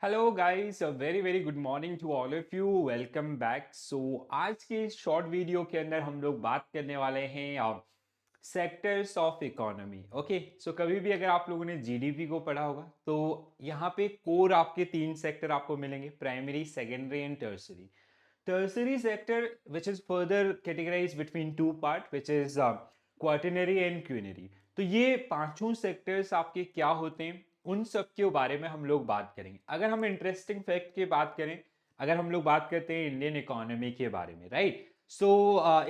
Hello guys, a very very good morning to all of you. Welcome back. So आज के इस short video के अंदर हम लोग बात करने वाले हैं सेक्टर्स ऑफ इकोनॉमी। ओके, सो कभी भी अगर आप लोगों ने जीडीपी को पढ़ा होगा तो यहाँ पे कोर आपके तीन सेक्टर आपको मिलेंगे: primary, secondary and tertiary. Tertiary sector which is further categorise between two part which is quaternary and quinary. तो ये पांचों सेक्टर्स आपके क्या होते हैं, उन सब के बारे में हम लोग बात करेंगे। अगर हम इंटरेस्टिंग फैक्ट की बात करें, अगर हम लोग बात करते हैं इंडियन इकोनॉमी के बारे में, right? So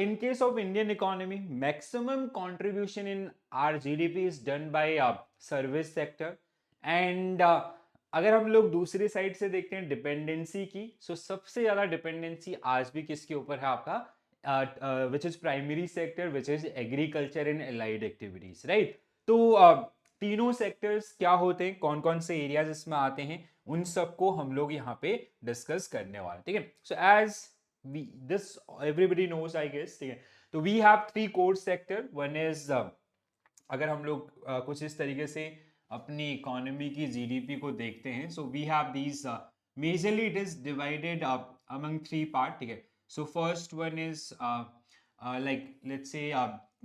in case of Indian economy, maximum contribution in are GDP is done by service sector. And अगर हम लोग दूसरी साइड से देखते हैं डिपेंडेंसी की, सो सबसे ज्यादा डिपेंडेंसी आज भी किसके ऊपर है? आपका which is primary sector, which is agriculture and allied activities, right? तो तीनों सेक्टर्स क्या होते हैं, कौन कौन से एरियाज इसमें आते हैं, उन सबको हम लोग यहाँ पे डिस्कस करने वाले, ठीक है? So as we this everybody knows I guess, ठीक है? तो we have three core sector. One is, अगर हम लोग कुछ इस तरीके से अपनी इकोनॉमी की जीडीपी को देखते हैं, so we have these majorly it is divided among three part, ठीक है? So first one is like let's say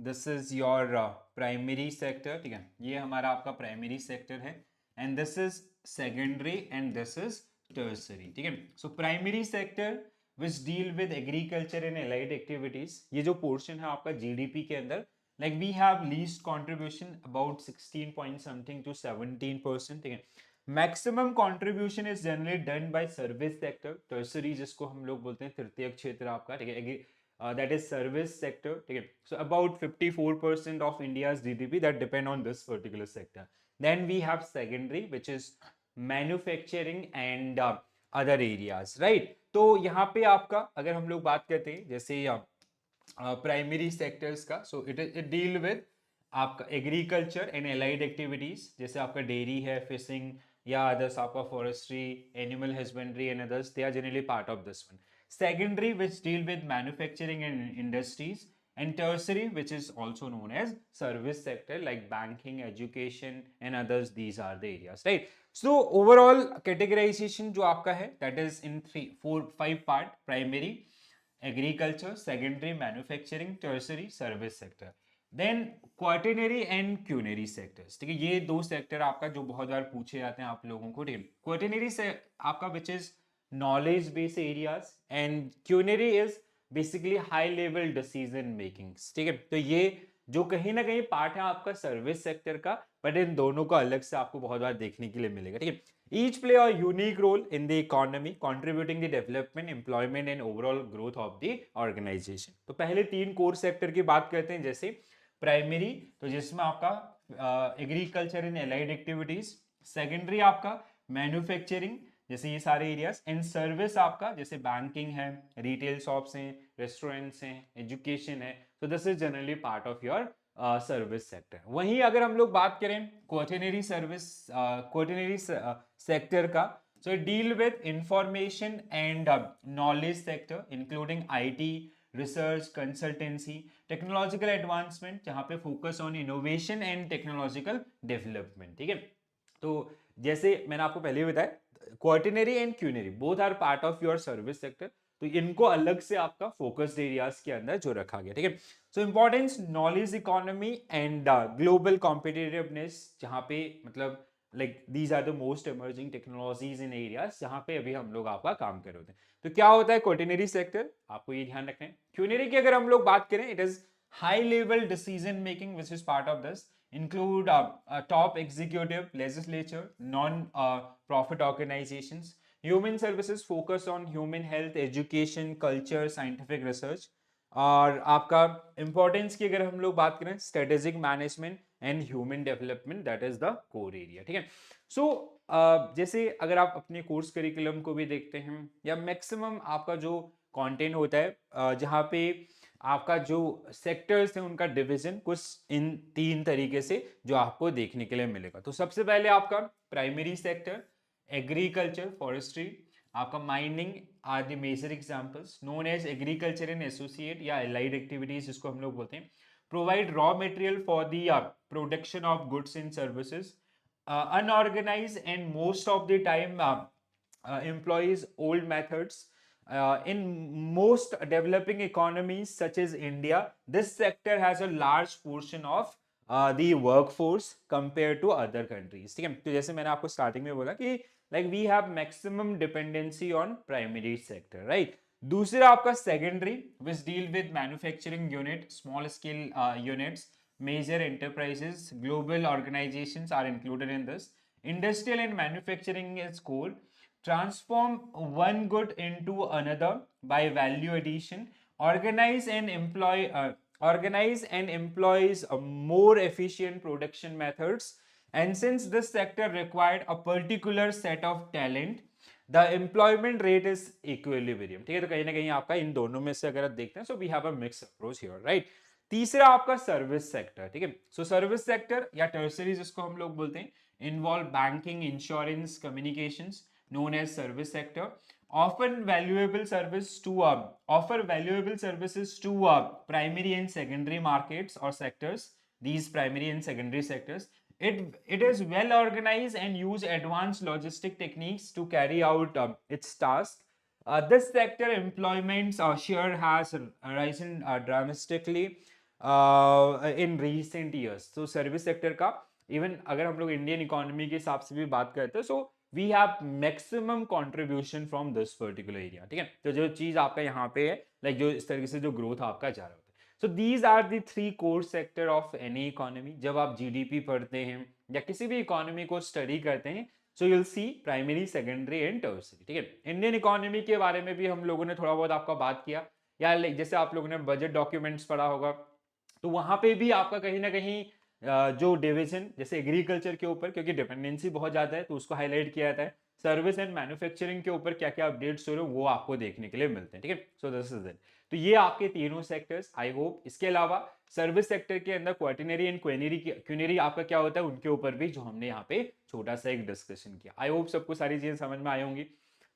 this is your primary sector, ठीक है? ये हमारा आपका प्राइमरी सेक्टर है। And this is secondary and this is tertiary, ठीक है? So primary sector which deal with agriculture and allied activities, ये जो पोर्शन है आपका जीडीपी के अंदर, like we have least contribution about 16 point something to 17%, ठीक है? Maximum contribution is generally done by service sector, tertiary जिसको हम लोग बोलते हैं तृतीय क्षेत्र आपका, ठीक है? दैट इज सर्विस सेक्टर, ठीक है? So about 54% of India's GDP that depend on this particular sector. Then we have secondary which is manufacturing and other areas, right? तो यहाँ पे आपका अगर हम लोग बात करते हैं जैसे प्राइमरी सेक्टर्स का, सो इट डील विद आपका एग्रीकल्चर एंड एलाइड एक्टिविटीज, जैसे आपका डेयरी है, फिशिंग या अदर्स, आपका forestry, animal husbandry and others, they are generally part of this one. Secondary which deal with manufacturing and industries, and tertiary which is also known as service sector like banking, education and others, these are the areas, right? So overall categorization जो आपका है that is in 3 4 5 part: primary, agriculture, secondary manufacturing, tertiary service sector. Then quaternary and quinary sectors, ठीक है? ये दो sector आपका जो बहुत बार पूछे जाते हैं आप लोगों को, ठीक है? क्वार्टनरी से आपका which is knowledge based areas and quinary is basically high level decision making, ठीक है? तो ये जो कहीं ना कहीं पार्ट है आपका सर्विस सेक्टर का, बट इन दोनों को अलग से आपको बहुत बार देखने के लिए मिलेगा, ठीक है? Each play a unique role in the economy, contributing the development, employment and overall growth of the organization. तो पहले तीन कोर सेक्टर की बात करते हैं, जैसे प्राइमरी, तो जिसमें आपका agriculture and allied activities, secondary आपका मैन्युफैक्चरिंग, जैसे ये सारे एरियाज, एंड सर्विस आपका जैसे बैंकिंग है, रिटेल शॉप्स हैं, रेस्टोरेंट्स हैं, एजुकेशन है। तो this is generally part of your service sector. वहीं अगर हम लोग बात करें क्वार्टनरी सर्विस, क्वार्टनरी सेक्टर का, so deal with information and knowledge sector including IT, research, consultancy, technological advancement, जहां पे focus on innovation and technological development, ठीक है? तो जैसे मैंने आपको पहले भी बताया, quaternary and quinary both are part of your service sector, तो इनको अलग से आपका फोकस्ड एरियाज के अंदर जो रखा गया, ठीक है? So importance knowledge economy and global competitiveness, जहां पे मतलब like these are the most emerging technologies in areas जहां पे अभी हम लोग आपका काम कर रहे होते हैं। तो क्या होता है क्वार्टनरी सेक्टर, आपको ये ध्यान रखना है। क्यूनरी की अगर हम लोग बात करें, it is high level decision making which is part of this, include top executive, legislature, non-profit organizations. Human services focus on human health, education, culture, scientific research. और आपका इंपॉर्टेंस की अगर हम लोग बात करें, strategic management and human development, that is the core area, ठीक है? सो जैसे अगर आप अपने कोर्स करिकुलम को भी देखते हैं, या मैक्सिमम आपका जो कंटेंट होता है, जहाँ पे आपका जो सेक्टर्स हैं उनका डिवीजन कुछ इन तीन तरीके से जो आपको देखने के लिए मिलेगा। तो सबसे पहले आपका प्राइमरी सेक्टर, एग्रीकल्चर, फॉरेस्ट्री, आपका mining are the major examples. Known as agriculture and associate या एलाइड एक्टिविटीज जिसको हम लोग बोलते हैं, provide raw material for the production of goods and services, unorganised and most of the time employs old methods. In most developing economies such as India, this sector has a large portion of the workforce compared to other countries. ठीक है, तो जैसे मैंने आपको starting में बोला कि like we have maximum dependency on primary sector, right? दूसरा आपका secondary, which deal with manufacturing unit, small scale units, major enterprises, global organizations are included in this. Industrial and manufacturing is core. Transform one good into another by value addition. Organize and employs more efficient production methods. And since this sector required a particular set of talent, the employment rate is equilibrium. ठीक है, तो कहीं ना कहीं आपका इन दोनों में से अगर आप देखते हैं, so we have a mixed approach here, right? तीसरा आपका सर्विस सेक्टर, ठीक है, सो सर्विस सेक्टर या टर्सरी जिसको हम लोग बोलते हैं, involve banking, insurance, communications, known as service sector, often valuable service to offer valuable services to primary and secondary markets or sectors. These primary and secondary sectors, it is well organized and use advanced logistic techniques to carry out its task. This sector employment share has risen dramatically in recent years. So service sector का even अगर हम लोग Indian economy के हिसाब से भी बात करते हैं, so we have maximum contribution from this particular area. ठीक है, तो जो चीज आपका यहाँ पे है, लाइक जो इस तरीके से जो ग्रोथ आपका जा रहा होता है. So these are the three core sector of any economy. जब आप जीडीपी पढ़ते हैं या किसी भी इकोनॉमी को स्टडी करते हैं, so you'll see primary, secondary and tertiary. ठीक है, इंडियन इकोनॉमी के बारे में भी हम लोगों ने थोड़ा बहुत आपका बात किया, या जैसे आप लोगों ने बजट डॉक्यूमेंट्स पढ़ा होगा, तो वहां पे भी आपका कहीं ना कहीं जो डिवीजन जैसे एग्रीकल्चर के ऊपर, क्योंकि डिपेंडेंसी बहुत ज्यादा है तो उसको हाईलाइट किया जाता है. सर्विस एंड मैन्युफैक्चरिंग के ऊपर क्या क्या अपडेट्स हो रहे हैं वो आपको देखने के लिए मिलते हैं. ठीक है, सो दिस इज इट. तो ये आपके तीनों सेक्टर्स, आई होप. इसके अलावा सर्विस सेक्टर के अंदर क्वार्टिनरी एंड क्यूनरी आपका क्या होता है, उनके ऊपर भी जो हमने यहाँ पे छोटा सा एक डिस्कशन किया. आई होप सबको सारी चीजें समझ में आई होंगी.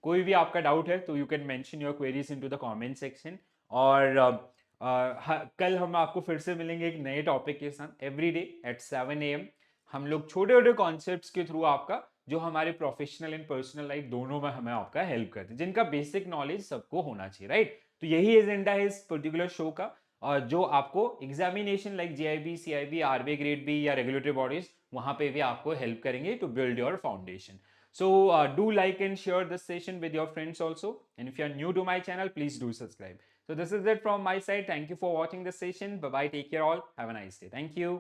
कोई भी आपका डाउट है तो you can mention your queries into the comment section. और कल हम आपको फिर से मिलेंगे एक नए टॉपिक के साथ. एवरी डे एट 7 AM हम लोग छोटे छोटे कॉन्सेप्ट्स के थ्रू आपका जो हमारे प्रोफेशनल एंड पर्सनल लाइफ दोनों में हमें आपका हेल्प करते हैं, जिनका बेसिक नॉलेज सबको होना चाहिए, राइट? तो यही एजेंडा है इस पर्टिकुलर शो का, और जो आपको examination like GIB, CIB, RBI grade B या रेगुलेटरी बॉडीज, वहां पे भी आपको हेल्प करेंगे to build your foundation. So do like and share this session with your friends also. And if you are new to my channel, please do subscribe. So this is it from my side. Thank you for watching this session. Bye bye. Take care all. Have a nice day. Thank you.